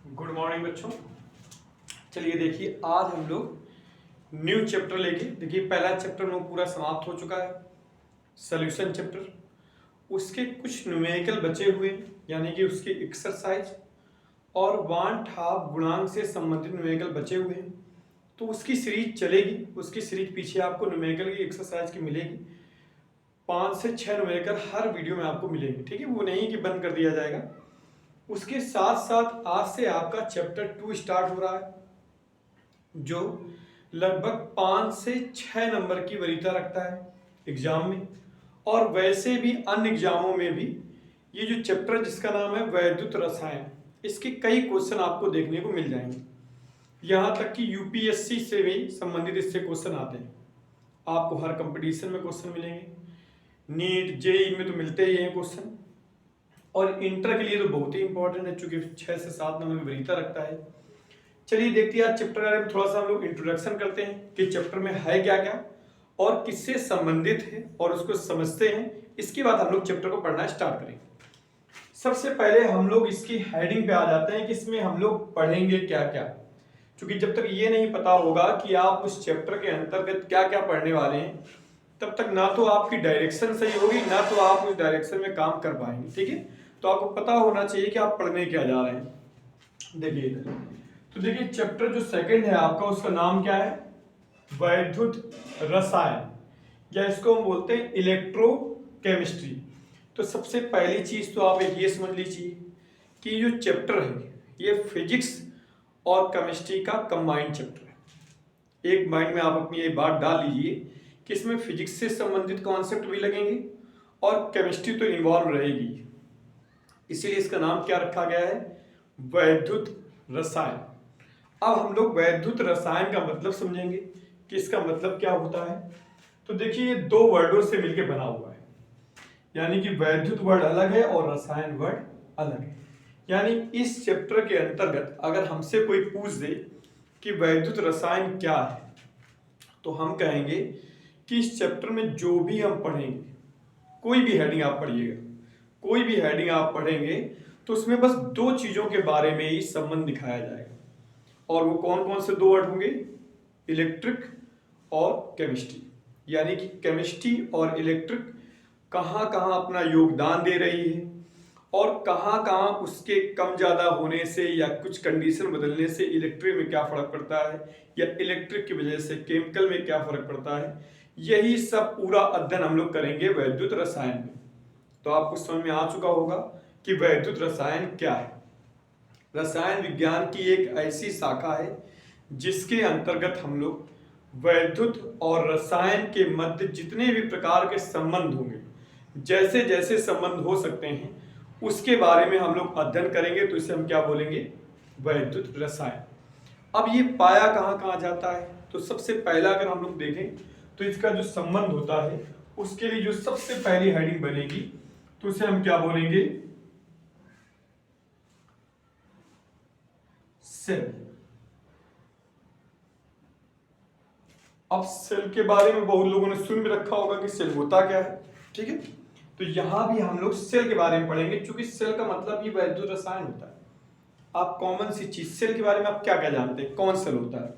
Good morning बच्चों। चलिए देखिए, आज हम लोग न्यू चैप्टर लेके देखिए पहला चैप्टर में पूरा समाप्त हो चुका है, सॉल्यूशन चैप्टर। उसके कुछ न्यूमेरिकल बचे हुए यानी कि उसके एक्सरसाइज और वांट हाफ गुणांक से संबंधित न्यूमेरिकल बचे हुए हैं। तो उसकी सीरीज चलेगी, उसकी सीरीज पीछे आपको न्यूमेरिकल की एक्सरसाइज की मिलेगी। 5 से 6 न्यूमेरिकल हर वीडियो में आपको मिलेंगे, ठीक है। वो नहीं कि बंद कर दिया जाएगा। उसके साथ साथ आज से आपका चैप्टर 2 स्टार्ट हो रहा है, जो लगभग 5 से 6 नंबर की वरीयता रखता है एग्जाम में। और वैसे भी अन्य एग्जामों में भी ये जो चैप्टर जिसका नाम है वैद्युत रसायन, इसके कई क्वेश्चन आपको देखने को मिल जाएंगे। यहाँ तक कि यूपीएससी से भी संबंधित इससे क्वेश्चन आते हैं। आपको हर कंपटीशन में क्वेश्चन मिलेंगे, नीट जेई में तो मिलते ही हैं क्वेश्चन, और इंटर के लिए तो बहुत ही इंपॉर्टेंट है चूंकि 6 से 7 नंबर की वरीयता रखता है। चलिए देखते हैं आज चैप्टर के बारे में थोड़ा सा हम लोग इंट्रोडक्शन करते हैं कि चैप्टर में है क्या क्या और किससे संबंधित है और उसको समझते हैं। इसके बाद हम लोग चैप्टर को पढ़ना स्टार्ट करेंगे। सबसे पहले हम लोग इसकी हेडिंग पे आ जाते हैं कि इसमें हम लोग पढ़ेंगे क्या क्या, क्योंकि जब तक ये नहीं पता होगा कि आप उस चैप्टर के अंतर्गत क्या क्या पढ़ने वाले हैं, तब तक ना तो आपकी डायरेक्शन सही होगी, ना तो आप उस डायरेक्शन में काम कर पाएंगे, ठीक है। तो आपको पता होना चाहिए कि आप पढ़ने क्या जा रहे हैं। देखिए इधर, तो देखिए चैप्टर जो सेकंड है आपका, उसका नाम क्या है? वैद्युत रसायन, या इसको हम बोलते हैं इलेक्ट्रोकेमिस्ट्री। तो सबसे पहली चीज तो आप ये समझ लीजिए कि जो चैप्टर है ये फिजिक्स और केमिस्ट्री का कंबाइंड चैप्टर है। एक माइंड में आप अपनी ये बात डाल लीजिए कि इसमें फिजिक्स से संबंधित कॉन्सेप्ट भी लगेंगे और केमिस्ट्री तो इन्वॉल्व रहेगी, इसीलिए इसका नाम क्या रखा गया है? वैद्युत रसायन। अब हम लोग वैद्युत रसायन का मतलब समझेंगे कि इसका मतलब क्या होता है। तो देखिए ये दो वर्डों से मिलकर बना हुआ है, यानी कि वैद्युत वर्ड अलग है और रसायन वर्ड अलग है। यानी इस चैप्टर के अंतर्गत अगर हमसे कोई पूछ दे कि वैद्युत रसायन क्या है, तो हम कहेंगे कि इस चैप्टर में जो भी हम पढ़ेंगे, कोई भी हेडिंग आप पढ़िएगा, कोई भी हेडिंग आप पढ़ेंगे तो उसमें बस दो चीजों के बारे में ही संबंध दिखाया जाएगा। और वो कौन कौन से दो वर्ड होंगे? इलेक्ट्रिक और केमिस्ट्री। यानी कि केमिस्ट्री और इलेक्ट्रिक कहाँ कहाँ अपना योगदान दे रही है और कहाँ कहाँ उसके कम ज़्यादा होने से या कुछ कंडीशन बदलने से इलेक्ट्रिक में क्या फ़र्क पड़ता है, या इलेक्ट्रिक की वजह से केमिकल में क्या फ़र्क पड़ता है। यही सब पूरा अध्ययन हम लोग करेंगे वैद्युत रसायन में। तो आपको समझ में आ चुका होगा कि वैद्युत रसायन क्या है। रसायन विज्ञान की एक ऐसी शाखा है जिसके अंतर्गत हम लोग वैद्युत और रसायन के मध्य जितने भी प्रकार के संबंध होंगे, जैसे जैसे संबंध हो सकते हैं, उसके बारे में हम लोग अध्ययन करेंगे। तो इसे हम क्या बोलेंगे? वैद्युत रसायन। अब ये पाया कहाँ कहाँ जाता है? तो सबसे पहला अगर हम लोग देखें तो इसका जो संबंध होता है, उसके लिए जो सबसे पहली हेडिंग बनेगी तो उसे हम क्या बोलेंगे? सेल। अब सेल के बारे में बहुत लोगों ने सुन भी रखा होगा कि सेल होता क्या है, ठीक है। तो यहां भी हम लोग सेल के बारे में पढ़ेंगे, क्योंकि सेल का मतलब ही वैद्युत रसायन होता है। आप कॉमन सी चीज सेल के बारे में आप क्या क्या जानते हैं, कौन सेल होता है?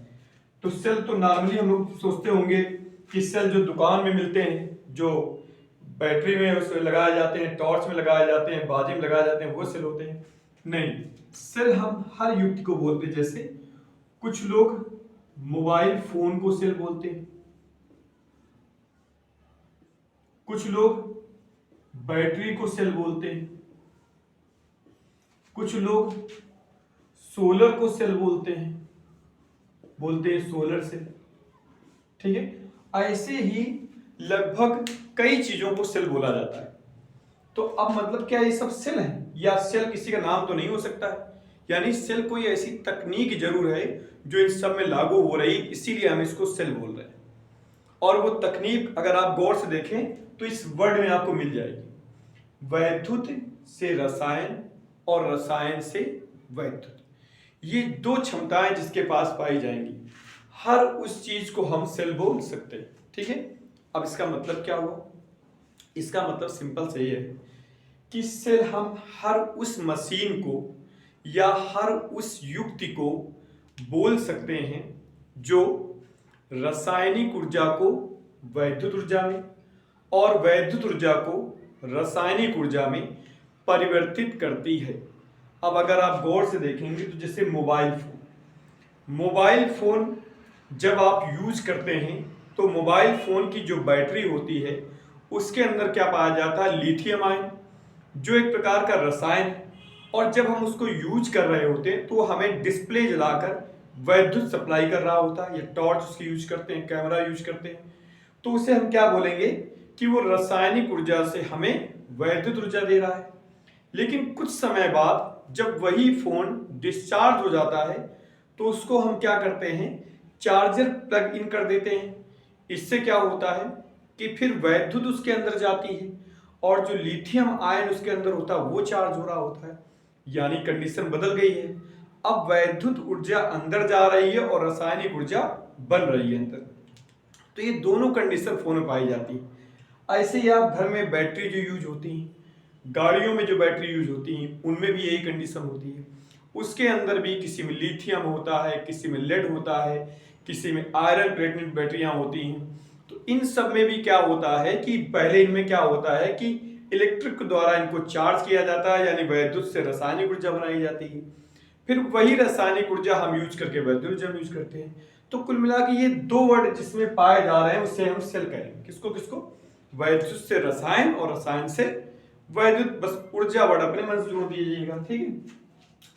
तो सेल तो नॉर्मली हम लोग सोचते होंगे कि सेल जो दुकान में मिलते हैं, जो बैटरी में उसमें लगाए जाते हैं, टॉर्च में लगाए जाते हैं, बाजी में लगाए जाते हैं, वो सेल होते हैं। नहीं, सेल हम हर युक्ति को बोलते हैं। जैसे कुछ लोग मोबाइल फोन को सेल बोलते हैं, कुछ लोग बैटरी को सेल बोलते हैं, कुछ लोग सोलर को सेल बोलते हैं सोलर सेल, ठीक है। ऐसे ही लगभग कई चीजों को सेल बोला जाता है। तो अब मतलब क्या ये सब सेल है, या सेल किसी का नाम तो नहीं हो सकता है? यानी सेल कोई ऐसी तकनीक जरूर है जो इन सब में लागू हो रही, इसीलिए हम इसको सेल बोल रहे हैं। और वो तकनीक अगर आप गौर से देखें तो इस वर्ड में आपको मिल जाएगी। वैद्युत से रसायन और रसायन से वैद्युत, ये दो क्षमताएं जिसके पास पाई जाएंगी, हर उस चीज को हम सेल बोल सकते हैं, ठीक है। अब इसका मतलब क्या हुआ? इसका मतलब सिंपल से ये है कि सेल हम हर उस मशीन को या हर उस युक्ति को बोल सकते हैं जो रासायनिक ऊर्जा को वैद्युत ऊर्जा में और वैद्युत ऊर्जा को रासायनिक ऊर्जा में परिवर्तित करती है। अब अगर आप गौर से देखेंगे तो जैसे मोबाइल फोन जब आप यूज करते हैं तो मोबाइल फोन की जो बैटरी होती है उसके अंदर क्या पाया जाता है, लिथियम आयन, जो एक प्रकार का रसायन है। और जब हम उसको यूज कर रहे होते हैं तो हमें डिस्प्ले जलाकर वैद्युत सप्लाई कर रहा होता है, या टॉर्च उसकी यूज करते हैं, कैमरा यूज करते हैं, तो उसे हम क्या बोलेंगे कि वो रासायनिक ऊर्जा से हमें वैद्युत ऊर्जा दे रहा है। लेकिन कुछ समय बाद जब वही फोन डिस्चार्ज हो जाता है तो उसको हम क्या करते हैं, चार्जर प्लग इन कर देते हैं। इससे क्या होता है कि फिर वैद्युत उसके अंदर जाती है और जो लिथियम आयन उसके अंदर होता है वो चार्ज हो रहा होता है, यानी कंडीशन बदल गई है। अब वैद्युत ऊर्जा अंदर जा रही है और रासायनिक ऊर्जा बन रही है अंदर। तो ये दोनों कंडीशन फोन में पाई जाती है। ऐसे ही आप घर में बैटरी जो यूज होती हैं, गाड़ियों में जो बैटरी यूज होती हैं, उनमें भी यही कंडीशन होती है। उसके अंदर भी किसी में लिथियम होता है, किसी में लेड होता है, किसी में आयरन प्रेग्नेंट बैटरियां होती हैं। तो इन सब में भी क्या होता है कि पहले इनमें क्या होता है कि इलेक्ट्रिक द्वारा इनको चार्ज किया जाता है, यानी विद्युत से रासायनिक ऊर्जा बनाई जाती है। फिर वही रासायनिक ऊर्जा हम यूज करके वैद्युत ऊर्जा यूज करते हैं। तो कुल मिला के ये दो वर्ड जिसमें पाए जा रहे हैं उससे हम सेल कहेंगे। किसको किसको? वैद्युत से रसायन और रसायन से वैद्युत। बस ऊर्जा वर्ड अपने मन से जोड़ दीजिएगा, ठीक है।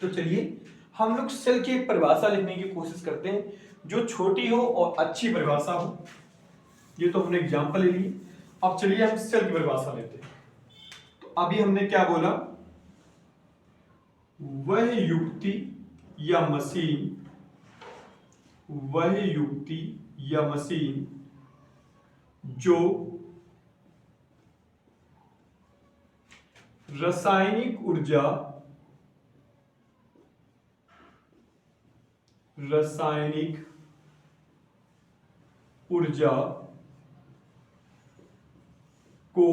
तो चलिए हम लोग सेल की एक परिभाषा लिखने की कोशिश करते हैं जो छोटी हो और अच्छी परिभाषा हो। ये तो हमने एग्जांपल ले ली। अब चलिए हम सेल की परिभाषा लेते हैं। तो अभी हमने क्या बोला, वह युक्ति या मशीन, वह युक्ति या मशीन जो रासायनिक ऊर्जा को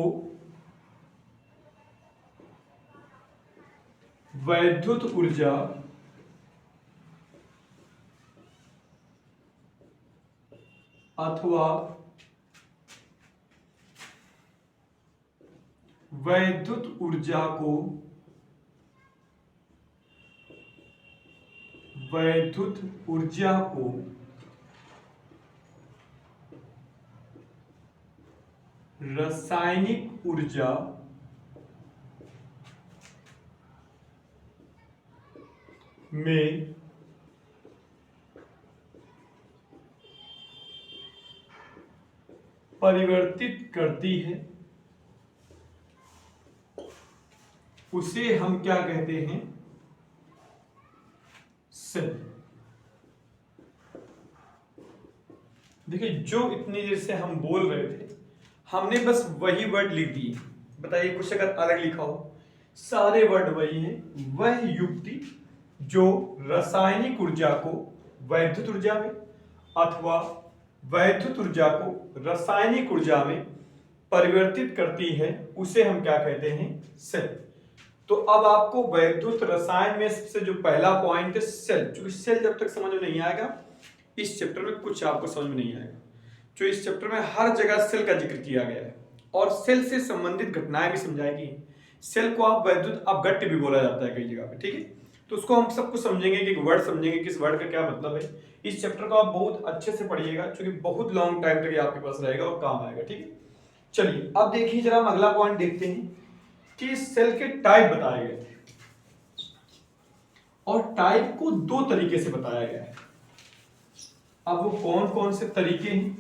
वैद्युत ऊर्जा अथवा वैद्युत ऊर्जा को रासायनिक ऊर्जा में परिवर्तित करती है, उसे हम क्या कहते हैं, सेल। देखिए जो इतनी देर से हम बोल रहे थे हमने बस वही वर्ड लिख दिए। बताइए कुछ अगर अलग लिखा हो, सारे वर्ड वही हैं। वह युक्ति जो रासायनिक ऊर्जा को वैद्युत ऊर्जा में अथवा वैद्युत ऊर्जा को रासायनिक ऊर्जा में परिवर्तित करती है उसे हम क्या कहते हैं, सेल। तो अब आपको वैद्युत रसायन में सबसे जो पहला पॉइंट है सेल। क्योंकि सेल जब तक समझ में नहीं आएगा इस चैप्टर में कुछ आपको समझ में नहीं आएगा। जो इस चैप्टर में हर जगह सेल का जिक्र किया गया है और सेल से संबंधित घटनाएं भी समझाएगी। सेल को आप वैद्युत अपघट्य भी बोला जाता है कई जगह पे, ठीक है। तो उसको हम सब कुछ समझेंगे कि वर्ड समझेंगे किस वर्ड का क्या मतलब है। इस चैप्टर को आप बहुत अच्छे से पढ़िएगा क्योंकि बहुत लॉन्ग टाइम तक आपके पास रहेगा और काम आएगा, ठीक है। चलिए अब देखिए जरा हम अगला पॉइंट देखते हैं कि सेल के टाइप बताए गए थे और टाइप को दो तरीके से बताया गया है। अब वो कौन कौन से तरीके हैं,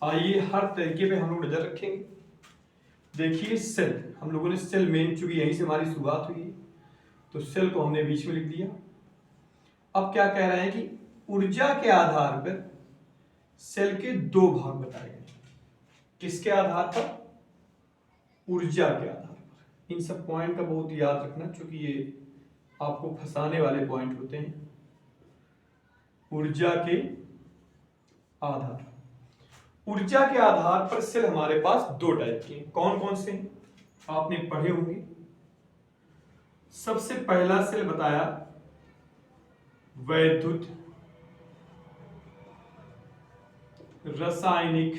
आइए हर तरीके पे हम लोग नजर रखेंगे। देखिए सेल, हम लोगों ने सेल मेन, चूंकि यहीं से हमारी शुरुआत हुई है तो सेल को हमने बीच में लिख दिया। अब क्या कह रहे हैं कि ऊर्जा के आधार पर सेल के दो भाग बताए गए। किसके आधार पर? ऊर्जा के आधार पर। इन सब पॉइंट का बहुत याद रखना क्योंकि ये आपको फंसाने वाले पॉइंट होते हैं। ऊर्जा के आधार, ऊर्जा के आधार पर सेल हमारे पास दो टाइप के हैं। कौन कौन से हैं आपने पढ़े होंगे। सबसे पहला सेल बताया वैद्युत रासायनिक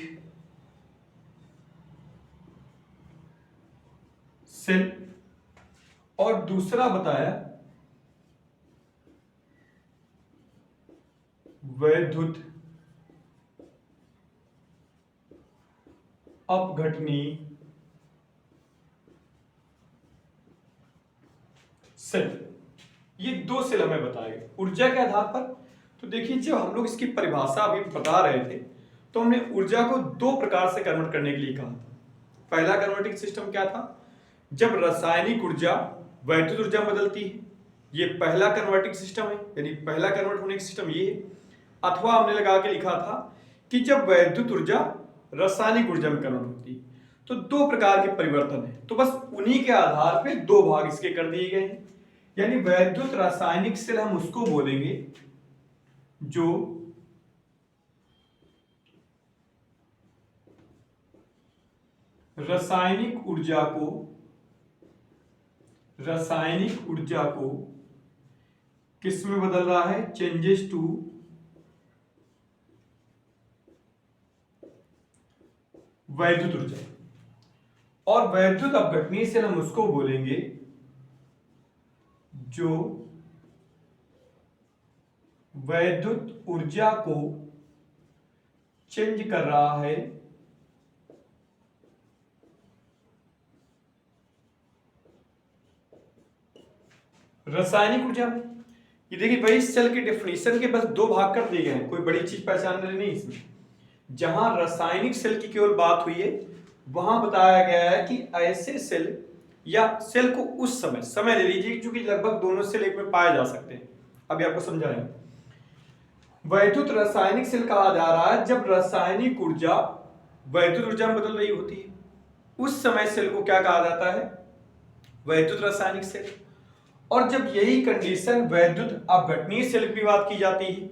सेल, और दूसरा बताया वैद्युत अपघटनीय सेल। ये दो सेल हमें बताए ऊर्जा के आधार पर। तो देखिए, जब हम लोग इसकी परिभाषा अभी बता रहे थे तो हमने ऊर्जा को दो प्रकार से कन्वर्ट करने के लिए कहा था। पहला कन्वर्टिंग सिस्टम क्या था? जब रासायनिक ऊर्जा वैद्युत ऊर्जा में बदलती है, ये पहला कन्वर्टिंग सिस्टम है, यानी पहला कन्वर्ट होने का सिस्टम ये है। अथवा हमने लगा के लिखा था कि जब वैद्युत ऊर्जा रासायनिक ऊर्जा में कन्वर्ट होती है। तो दो प्रकार के परिवर्तन है, तो बस उन्हीं के आधार पे दो भाग इसके कर दिए गए हैं। यानी वैद्युत रासायनिक सेल हम उसको बोलेंगे जो रासायनिक ऊर्जा को किस में बदल रहा है? चेंजेस टू वैद्युत ऊर्जा। और वैद्युत अपघटनीय सेल हम उसको बोलेंगे जो वैद्युत ऊर्जा को चेंज कर रहा है रासायनिक ऊर्जा में। ये देखिए भाई, इस सेल की डेफिनेशन के बस दो भाग कर दिए गए हैं, कोई बड़ी चीज पहचानने नहीं इसमें। जहां रासायनिक सेल की केवल बात हुई है वहां बताया गया है कि ऐसे सेल या सेल को उस समय ले लीजिए क्योंकि लगभग दोनों सेल एक में पाए जा सकते हैं। अभी आपको समझाएंगे। वैद्युत रासायनिक सेल कहा जा रहा है जब रासायनिक ऊर्जा वैद्युत ऊर्जा में बदल रही होती है, उस समय सेल को क्या कहा जाता है? वैद्युत रासायनिक सेल। और जब यही कंडीशन वैद्युत अपघटनीय सेल की बात की जाती है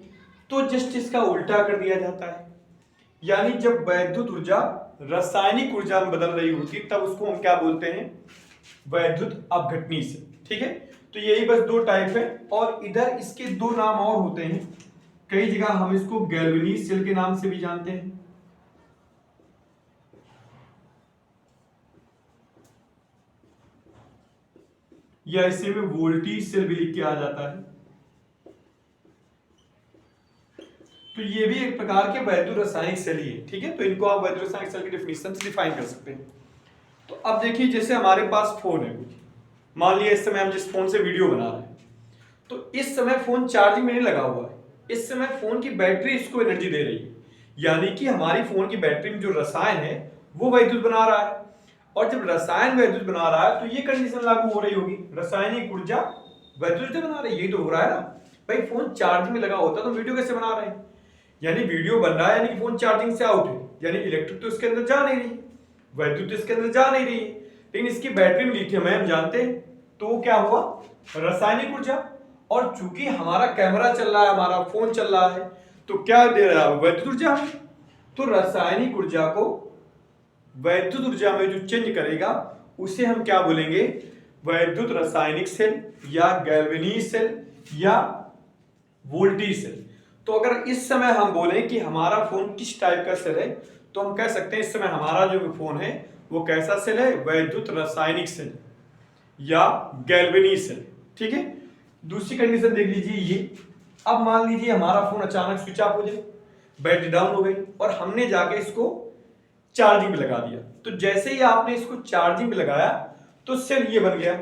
तो जस्ट इसका उल्टा कर दिया जाता है। यानी जब वैद्युत ऊर्जा रासायनिक ऊर्जा में बदल रही होती है तब उसको हम क्या बोलते हैं? वैद्युत अपघटनीय सेल। ठीक है, तो यही बस दो टाइप है। और इधर इसके दो नाम और होते हैं, कई जगह हम इसको गैल्वेनीज सेल के नाम से भी जानते हैं। या इसे में वोल्टेज सेल भी लिख के आ जाता है। तो ये भी एक प्रकार के वैद्युत रासायनिक सेल ही है। ठीक है, तो इनको आप वैद्युत रासायनिक सेल की डेफिनेशन से डिफाइन कर सकते हैं। तो अब देखिए, जैसे हमारे पास फोन है कुछ, मान लिया इस समय हम जिस फोन से वीडियो बना रहे हैं, तो इस समय फोन चार्जिंग में नहीं लगा हुआ है, इस समय फोन की बैटरी इसको एनर्जी दे रही है। यानी कि हमारी फोन की बैटरी में जो रसायन है वो वैद्युत बना रहा है। और जब रसायन वैद्युत बना रहा है तो ये कंडीशन लागू हो रही होगी, रासायनिक ऊर्जा वैद्युत ऊर्जा बना रही है। यही तो हो रहा है ना भाई, फोन चार्जिंग में लगा होता तो वीडियो कैसे बना रहे हैं? यानी वीडियो बन रहा है यानी कि फोन चार्जिंग से आउट है, यानी इलेक्ट्रिक तो इसके अंदर जा नहीं रही, वैद्युत तो इसके अंदर जा नहीं रही, लेकिन इसकी बैटरी में लिथियम है हम जानते हैं। तो क्या हुआ? रासायनिक ऊर्जा। और चूंकि हमारा कैमरा चल रहा है, हमारा फोन चल रहा है, तो क्या दे रहा है? वैद्युत ऊर्जा। तो रासायनिक ऊर्जा को वैद्युत ऊर्जा में जो चेंज करेगा उसे हम क्या बोलेंगे? वैद्युत रासायनिक सेल या गैल्वेनीज सेल या वोल्टेज सेल। तो अगर इस समय हम बोलें कि हमारा फोन किस टाइप का सेल है तो हम कह सकते हैं इस समय हमारा जो फोन है वो कैसा सेल है? वैद्युत रासायनिक सेल या गैल्वेनीज सेल। ठीक है, दूसरी कंडीशन देख लीजिए ये। अब मान लीजिए हमारा फोन अचानक स्विच ऑफ हो जाए, बैटरी डाउन हो गई और हमने जाके इसको चार्जिंग में लगा दिया। तो जैसे ही आपने इसको चार्जिंग में लगाया तो सेल ये बन गया।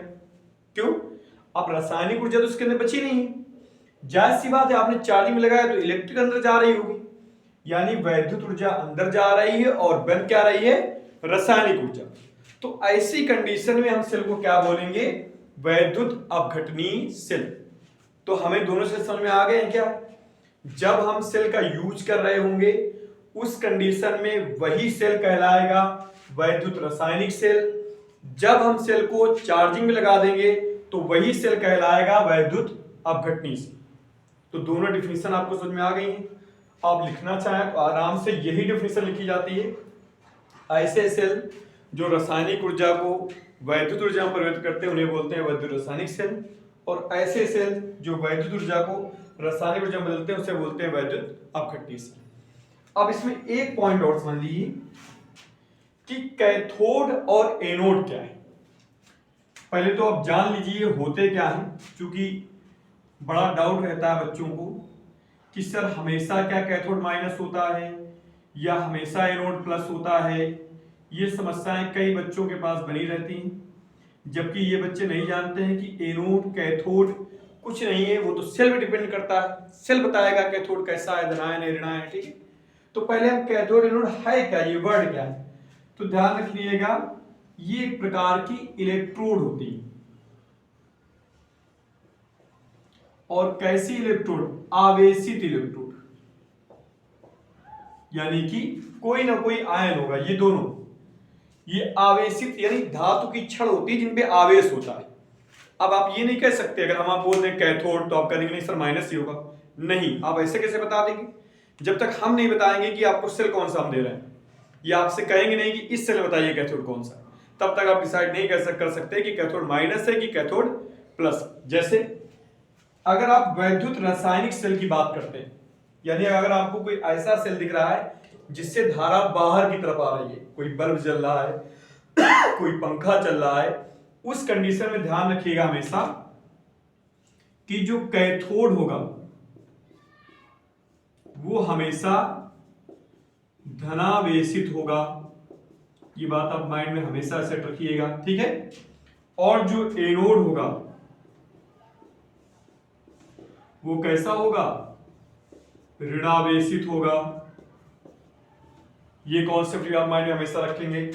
क्यों? अब रासायनिक ऊर्जा तो इसके अंदर बची नहीं है, जाहिर सी बात है आपने चार्जिंग में लगाया तो इलेक्ट्रिक अंदर जा रही होगी, यानी वैद्युत ऊर्जा अंदर जा रही है और बन क्या रही है? रासायनिक ऊर्जा। तो ऐसी कंडीशन में हम सेल को क्या बोलेंगे? वैद्युत अपघटनीय सेल। तो हमें दोनों सेल समझ में आ गए हैं क्या? जब हम सेल का यूज कर रहे होंगे उस कंडीशन में वही सेल कहलाएगा वैद्युत रासायनिक सेल। जब हम सेल को चार्जिंग में लगा देंगे तो वही सेल कहलाएगा वैद्युत अपघटनीय सेल। तो दोनों डिफिनेशन आपको समझ में आ गई हैं। आप लिखना चाहें तो आराम से यही डिफिनेशन लिखी जाती है। ऐसे सेल जो रासायनिक ऊर्जा को वैद्युत ऊर्जा में परिवर्तित करते हैं उन्हें बोलते हैं वैद्युत रासायनिक सेल, और ऐसे सेल जो वैद्युत ऊर्जा को रासायनिक ऊर्जा में बदलते हैं उसे बोलते हैं वैद्युत अपघटनीय सेल। अब इसमें एक पॉइंट और समझ लीजिए कि कैथोड और एनोड क्या है। पहले तो आप जान लीजिए होते क्या है, क्योंकि बड़ा डाउट रहता है बच्चों को कि सर हमेशा क्या कैथोड माइनस होता है या हमेशा एनोड प्लस होता है। ये समस्याएं कई बच्चों के पास बनी रहती हैं, जबकि ये बच्चे नहीं जानते हैं कि एनोड कैथोड कुछ नहीं है, वो तो सेल पे डिपेंड करता है। सेल बताएगा कैथोड कैसा है, धनायन है ऋणायन है, ठीक है। तो पहले हम कैथोड एनोड है क्या, ये वर्ड क्या है, तो ध्यान रखिएगा ये एक प्रकार की इलेक्ट्रोड होती है। और कैसी इलेक्ट्रोड, आवेशित इलेक्ट्रोड, यानी कि कोई ना कोई आयन होगा, ये दोनों, ये आवेशित यानी धातु की छड़ होती है जिनपे आवेश होता है। अब आप ये नहीं कह सकते, अगर हम आप बोल दें कैथोड तो आप कहेंगे नहीं सर माइनस ही होगा, नहीं, आप ऐसे कैसे बता देंगे जब तक हम नहीं बताएंगे कि आपको सेल कौन सा हम दे रहे हैं, या आपसे कहेंगे नहीं कि इस सेल बताइए कैथोड कौन सा, तब तक आप डिसाइड नहीं कर सकते कि कैथोड माइनस है कि कैथोड प्लस। जैसे अगर आप वैद्युत रासायनिक सेल की बात करते हैं, यानी अगर आपको कोई ऐसा सेल दिख रहा है जिससे धारा बाहर की तरफ आ रही है, कोई बल्ब जल रहा है कोई पंखा चल रहा है, उस कंडीशन में ध्यान रखिएगा हमेशा कि जो कैथोड होगा वो हमेशा धनावेशित होगा। ये बात आप माइंड में हमेशा सेट रखिएगा, ठीक है। और जो एनोड होगा वो कैसा होगा, ऋणावेशित होगा। ये कॉन्सेप्ट भी आप माइंड में हमेशा रखेंगे,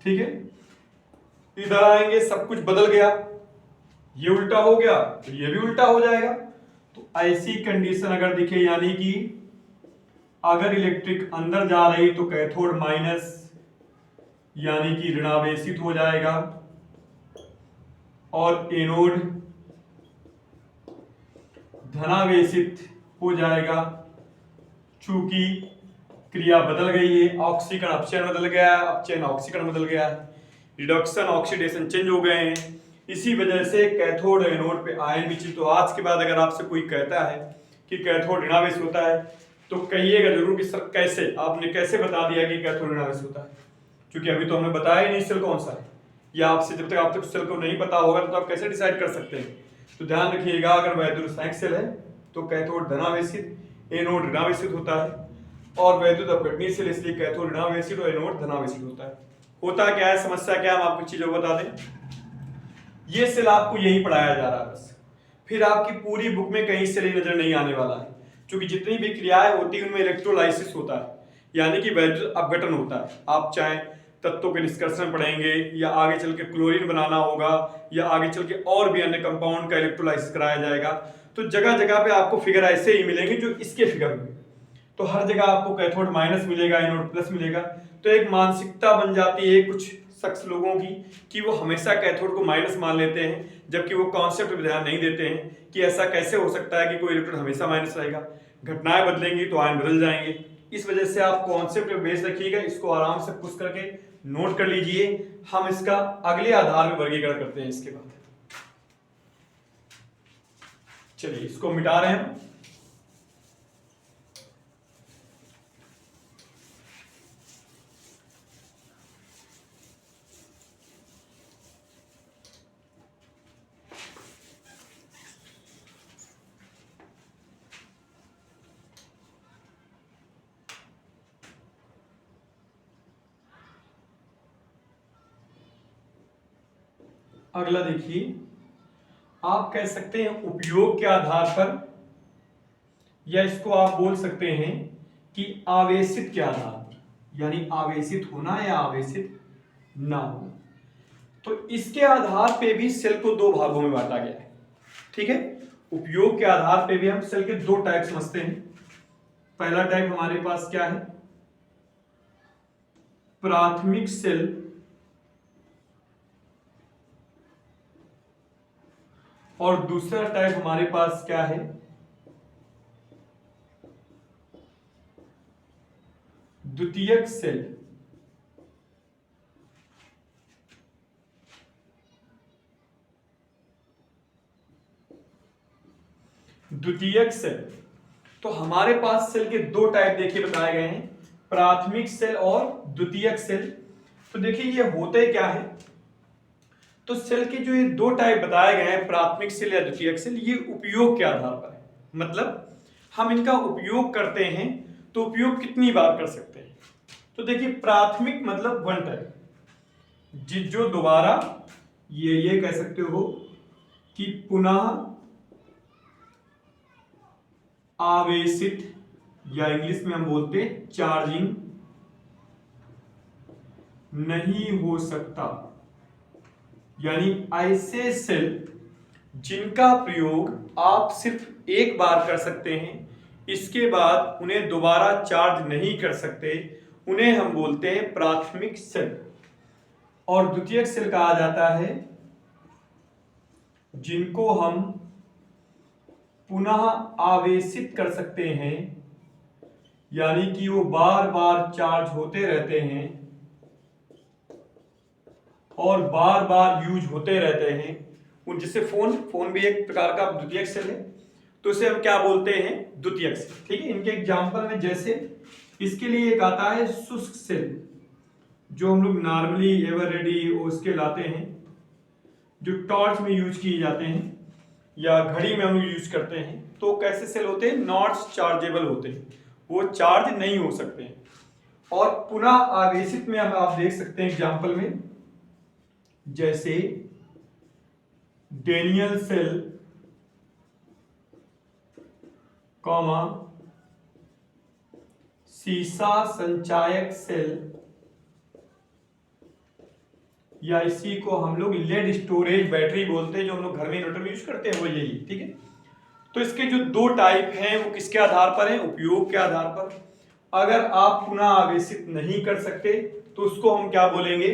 ठीक है। इधर आएंगे सब कुछ बदल गया, ये उल्टा हो गया तो ये भी उल्टा हो जाएगा। तो ऐसी कंडीशन अगर दिखे, यानी कि अगर इलेक्ट्रिक अंदर जा रही तो कैथोड माइनस यानी कि ऋणावेशित हो जाएगा, और एनोड धनावेशित हो जाएगा। चूंकि क्रिया बदल गई है, ऑक्सीकरण अपचयन बदल गया है, अपचयन ऑक्सीकरण बदल गया है, रिडक्शन ऑक्सीडेशन चेंज हो गए हैं, इसी वजह से कैथोड एनोड पे आयन विचलित। तो आज के बाद अगर आपसे कोई कहता है कि कैथोड ऋणावेश होता है तो कहिएगा जरूर कि सर कैसे, आपने कैसे बता दिया कि कैथोड ऋणावेश होता है, क्योंकि अभी तो हमने बताया ही नहीं सेल कौन सा है, या आपसे जब तक आप तक सेल को नहीं पता होगा तो आप कैसे डिसाइड कर सकते हैं। तो ध्यान रखिएगा अगर वैद्युत रासायनिक सेल है तो कैथोड धनावेशित, एनोड ऋणावेशित होता है, और वैद्युत अपघटनीय सेल इसलिए कैथोड ऋणावेशित और एनोड धनावेशित होता है। होता क्या है, समस्या क्या है, हम आपको चीजों बता दें। ये सेल आपको यही पढ़ाया जा रहा है बस, फिर आपकी पूरी बुक में कहीं सेल नजर नहीं आने वाला है, क्योंकि जितनी भी क्रियाएं होती है उनमें इलेक्ट्रोलाइसिस होता है, यानी कि वैद्युत अपघटन होता है। आप चाहे तत्वों के निष्कर्षण पढ़ेंगे, या आगे चल के क्लोरीन बनाना होगा, या आगे चल के और भी अन्य कंपाउंड का इलेक्ट्रोलाइसिस कराया जाएगा, तो जगह जगह पे आपको फिगर ऐसे ही मिलेंगे जो इसके फिगर में। तो हर जगह आपको कैथोड माइनस मिलेगा, एनोड प्लस मिलेगा। तो एक मानसिकता बन जाती है कुछ शख्स लोगों की कि वो हमेशा कैथोड को माइनस मान लेते हैं, जबकि वो कॉन्सेप्ट पे ध्यान नहीं देते हैं कि ऐसा कैसे हो सकता है कि कोई इलेक्ट्रॉन हमेशा माइनस रहेगा, घटनाएं बदलेंगी तो आयन बदल जाएंगे। इस वजह से आप कॉन्सेप्ट पे बेस रखिएगा, इसको आराम से पुश करके नोट कर लीजिए। हम इसका अगले आधार में वर्गीकरण करते हैं इसके बाद। चलिए इसको मिटा रहे हैं। अगला देखिए, आप कह सकते हैं उपयोग के आधार पर, या इसको आप बोल सकते हैं कि आवेशित के आधार पर, यानी आवेशित होना या आवेशित ना होना। तो इसके आधार पे भी सेल को दो भागों में बांटा गया है, ठीक है। उपयोग के आधार पे भी हम सेल के दो टाइप समझते हैं। पहला टाइप हमारे पास क्या है, प्राथमिक सेल, और दूसरा टाइप हमारे पास क्या है, द्वितीयक सेल। द्वितीयक सेल। तो हमारे पास सेल के दो टाइप देखिए बताए गए हैं, प्राथमिक सेल और द्वितीयक सेल। तो देखिए ये होते क्या है, तो सेल के जो ये दो टाइप बताए गए हैं, प्राथमिक सेल या द्वितीयक सेल, ये उपयोग के आधार पर है। मतलब हम इनका उपयोग करते हैं तो उपयोग कितनी बार कर सकते हैं। तो देखिए प्राथमिक मतलब वन टाइप, जो दोबारा ये कह सकते हो कि पुनः आवेशित, या इंग्लिश में हम बोलते हैं चार्जिंग नहीं हो सकता। यानी ऐसे सेल जिनका प्रयोग आप सिर्फ एक बार कर सकते हैं, इसके बाद उन्हें दोबारा चार्ज नहीं कर सकते, उन्हें हम बोलते हैं प्राथमिक सेल। और द्वितीयक सेल कहा जाता है जिनको हम पुनः आवेशित कर सकते हैं, यानी कि वो बार बार चार्ज होते रहते हैं और बार बार यूज होते रहते हैं। उन जैसे फोन भी एक प्रकार का द्वितीयक सेल है, तो इसे हम क्या बोलते हैं, द्वितीयक सेल। ठीक है, इनके एग्जांपल में जैसे इसके लिए एक आता है शुष्क सेल, जो हम लोग नॉर्मली एवर रेडी उसके लाते हैं, जो टॉर्च में यूज किए जाते हैं या घड़ी में हम लोग यूज करते हैं। तो कैसे सेल होते हैं, नॉट चार्जेबल होते हैं, वो चार्ज नहीं हो सकते हैं। और पुनः आवेशित में हम आप देख सकते हैं एग्जांपल में, जैसे डेनियल सेल कॉमा सीसा संचायक सेल, या इसी को हम लोग लेड स्टोरेज बैटरी बोलते हैं, जो हम लोग घर में इन्वर्टर में यूज करते हैं वो यही। ठीक है, तो इसके जो दो टाइप हैं वो किसके आधार पर हैं, उपयोग के आधार पर। अगर आप पुनः आवेशित नहीं कर सकते तो उसको हम क्या बोलेंगे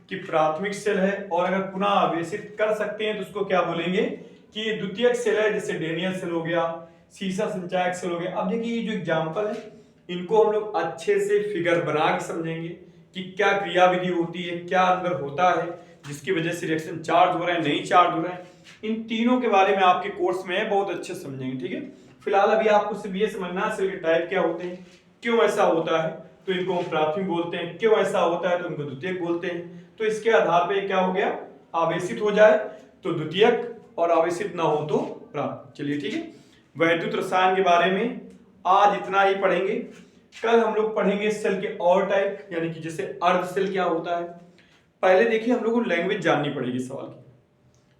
कि प्राथमिक सेल है, और अगर पुनः आवेशित कर सकते हैं तो उसको क्या बोलेंगे कि ये द्वितीयक सेल है, जैसे डेनियल सेल हो गया, सीसा संचायक सेल हो गया। अब देखिए ये जो एग्जाम्पल है इनको हम लोग अच्छे से फिगर बना के समझेंगे कि क्या क्रियाविधि होती है, क्या अंदर होता है जिसकी वजह से रिएक्शन चार्ज हो रहा है, नहीं चार्ज हो रहा है। इन तीनों के बारे में आपके कोर्स में बहुत अच्छे से समझेंगे। ठीक है, फिलहाल अभी आपको सिर्फ ये समझना है सेल के टाइप क्या होते हैं, क्यों ऐसा होता है तो इनको हम प्राथमिक बोलते हैं, क्यों ऐसा होता है तो इनको द्वितीयक बोलते हैं। तो इसके आधार पे क्या हो गया, आवेशित हो जाए तो द्वितीयक और आवेशित ना हो तो प्राथमिक। चलिए ठीक है, वैद्युत रसायन के बारे में आज इतना ही पढ़ेंगे। कल हम लोग पढ़ेंगे सेल के और टाइप, यानी कि जैसे अर्ध सेल क्या होता है। पहले देखिए हम लोग को लैंग्वेज जाननी पड़ेगी सवाल की,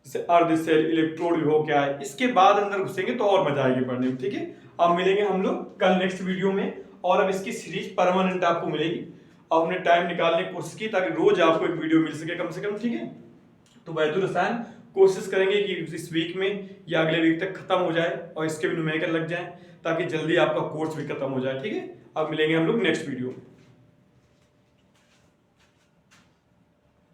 जैसे अर्ध सेल, इलेक्ट्रोड विभव क्या है, इसके बाद अंदर घुसेंगे तो और मजा आएगी पढ़ने में। ठीक है, अब मिलेंगे हम लोग कल नेक्स्ट वीडियो में, और अब इसकी सीरीज परमानेंट आपको मिलेगी। अब हमने टाइम निकालने की कोशिश की ताकि रोज आपको एक वीडियो मिल सके कम से कम। ठीक है, तो वैद्युत रसायन कोशिश करेंगे कि इस वीक में या अगले वीक तक खत्म हो जाए और इसके भी न्यूमेरिकल लग जाए, ताकि जल्दी आपका कोर्स भी खत्म हो जाए। ठीक है, अब मिलेंगे हम लोग नेक्स्ट वीडियो में।